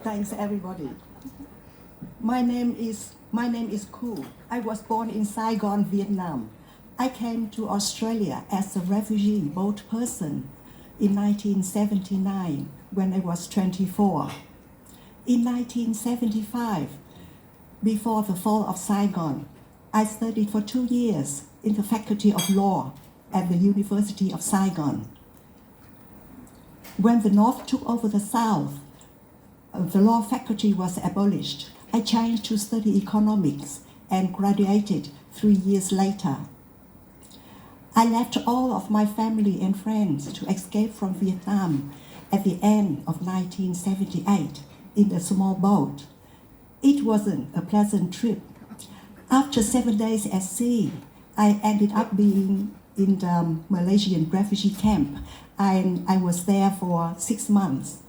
Thanks, everybody. My name is Khu. I was born in Saigon, Vietnam. I came to Australia as a refugee boat person in 1979 when I was 24. In 1975, before the fall of Saigon, I studied for 2 years in the Faculty of Law at the University of Saigon. When the North took over the South, the law faculty was abolished. I changed to study economics and graduated 3 years later. I left all of my family and friends to escape from Vietnam at the end of 1978 in a small boat. It wasn't a pleasant trip. After 7 days at sea, I ended up being in the Malaysian refugee camp, and I was there for 6 months.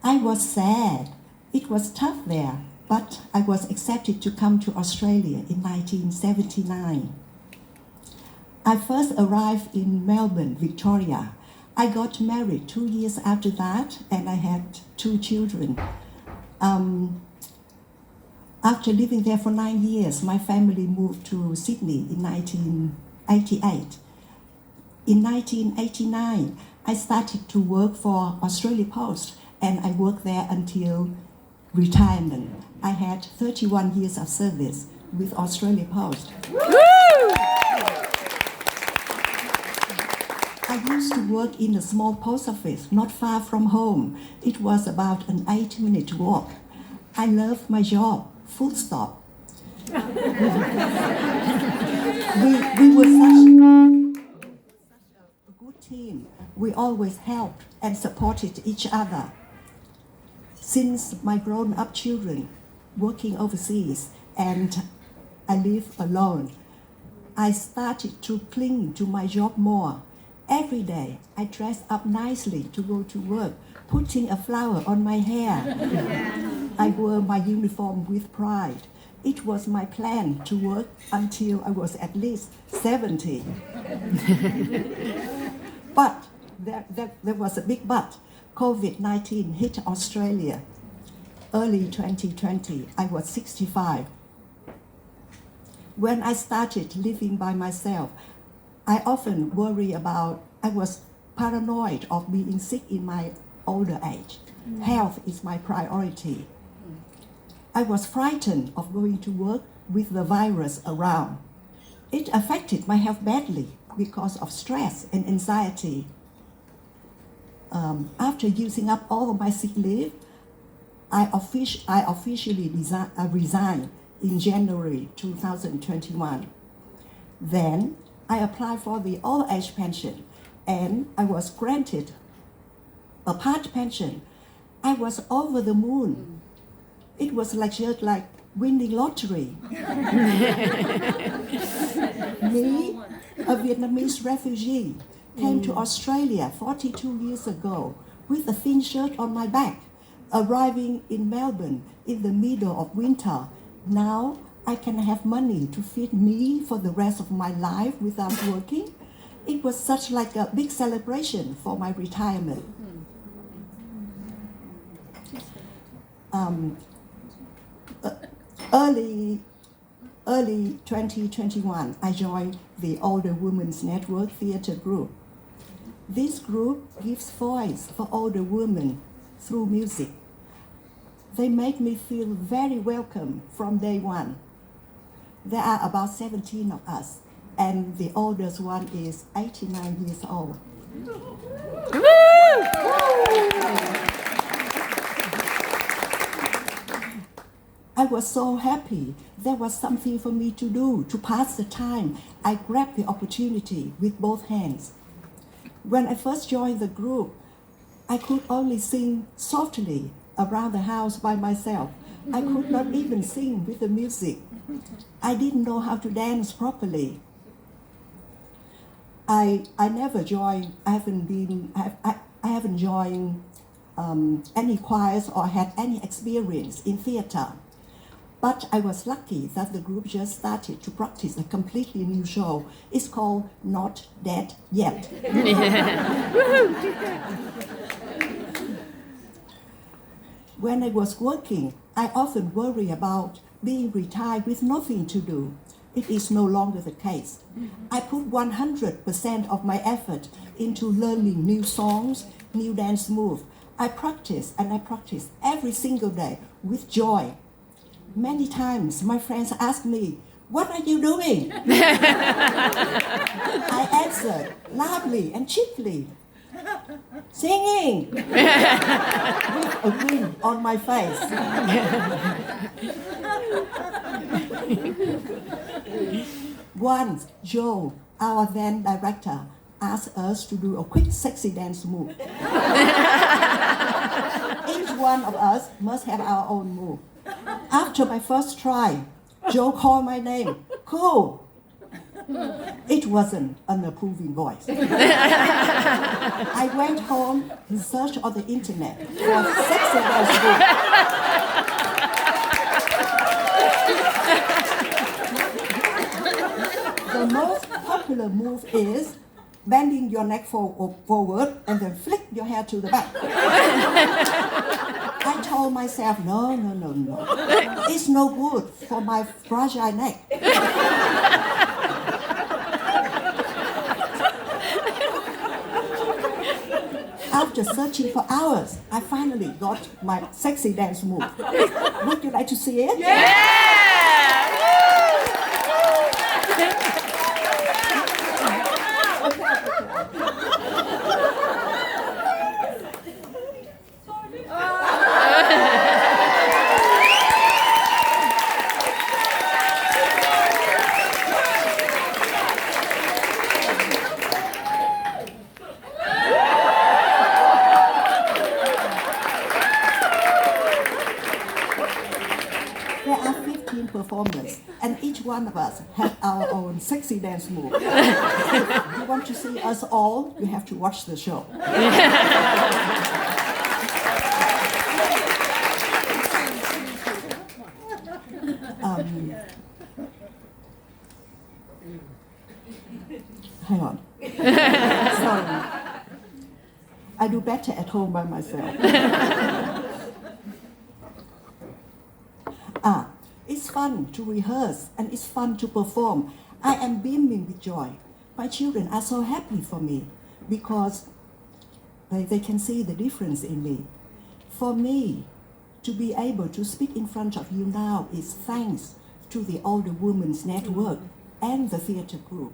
I was sad. It was tough there, but I was accepted to come to Australia in 1979. I first arrived in Melbourne, Victoria. I got married 2 years after that, and I had 2 children. After living there for 9 years, my family moved to Sydney in 1988. In 1989, I started to work for Australia Post, and I worked there until retirement. I had 31 years of service with Australia Post. I used to work in a small post office not far from home. It was about an 8-minute walk. I loved my job, full stop. we were such a good team. We always helped and supported each other. Since my grown-up children working overseas and I live alone, I started to cling to my job more. Every day, I dress up nicely to go to work, putting a flower on my hair. I wore my uniform with pride. It was my plan to work until I was at least 70. But there was a big but. COVID-19 hit Australia. Early 2020, I was 65. When I started living by myself, I often I was paranoid of being sick in my older age. Health is my priority. I was frightened of going to work with the virus around. It affected my health badly because of stress and anxiety. After using up all of my sick leave, I officially resigned in January 2021. Then I applied for the old age pension, and I was granted a part pension. I was over the moon. It was just like winning lottery. Me, a Vietnamese refugee, came to Australia 42 years ago with a thin shirt on my back, arriving in Melbourne in the middle of winter. Now I can have money to feed me for the rest of my life without working. It was such like a big celebration for my retirement. Early 2021, I joined the Older Women's Network Theatre Group. This group gives voice for older women through music. They make me feel very welcome from day one. There are about 17 of us, and the oldest one is 89 years old. I was so happy. There was something for me to do to pass the time. I grabbed the opportunity with both hands. When I first joined the group, I could only sing softly around the house by myself. I could not even sing with the music. I didn't know how to dance properly. I haven't joined any choirs or had any experience in theater. But I was lucky that the group just started to practice a completely new show. It's called Not Dead Yet. When I was working, I often worry about being retired with nothing to do. It is no longer the case. I put 100% of my effort into learning new songs, new dance moves. I practice and I practice every single day with joy. Many times my friends ask me, "What are you doing?" I answer loudly and cheaply, "Singing," with a grin on my face. Once, Joe, our then director, asked us to do a quick sexy dance move. Each one of us must have our own move. After my first try, Joe called my name, "Cool." It wasn't an approving voice. I went home and searched on the internet for sexy dance moves. The most popular move is bending your neck forward and then flick your hair to the back. I told myself, no. It's no good for my fragile neck. After searching for hours, I finally got my sexy dance move. Would you like to see it? Yeah! There are 15 performers, and each one of us has our own sexy dance move. If you want to see us all, you have to watch the show. Hang on. Sorry. I do better at home by myself. It's fun to rehearse and it's fun to perform. I am beaming with joy. My children are so happy for me because they can see the difference in me. For me, to be able to speak in front of you now is thanks to the Older Women's Network and the theater group.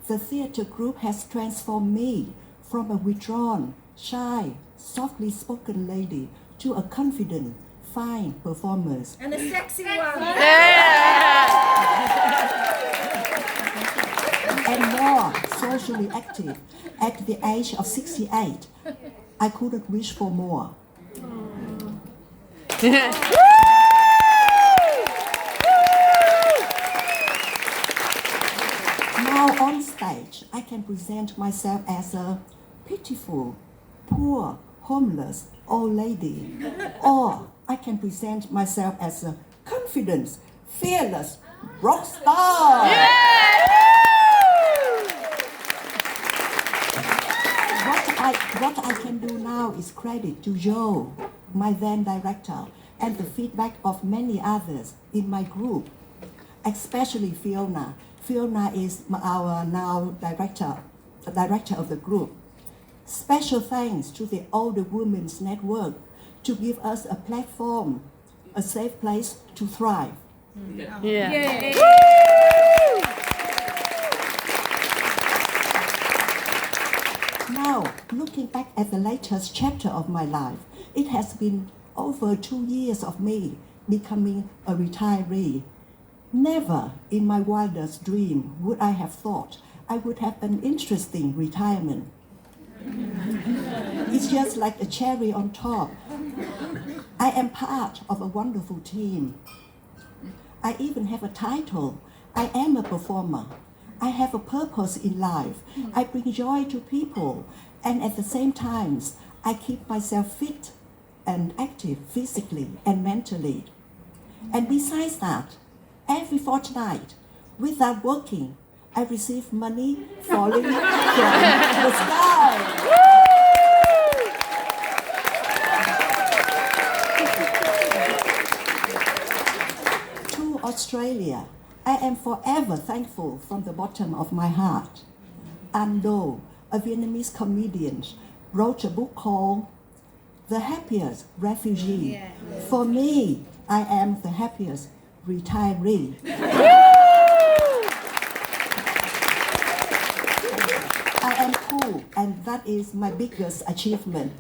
The theater group has transformed me from a withdrawn, shy, softly spoken lady to a confident, fine performer. And a sexy one. And more socially active. At the age of 68, I couldn't wish for more. Now on stage, I can present myself as a pitiful, poor, homeless old lady, or I can present myself as a confident, fearless rock star. What I can do now is credit to Joe, my then director, and the feedback of many others in my group, especially Fiona. Fiona is our now director of the group. Special thanks to the Older Women's Network to give us a platform, a safe place to thrive. Yeah. Now, looking back at the latest chapter of my life, it has been over 2 years of me becoming a retiree. Never in my wildest dream would I have thought I would have an interesting retirement. It's just like a cherry on top. I am part of a wonderful team. I even have a title. I am a performer. I have a purpose in life. I bring joy to people. And at the same time, I keep myself fit and active physically and mentally. And besides that, every fortnight, without working, I receive money falling from the sky. Australia, I am forever thankful from the bottom of my heart. Ando, a Vietnamese comedian, wrote a book called The Happiest Refugee. Yeah. For me, I am the happiest retiree. I am cool, and that is my biggest achievement.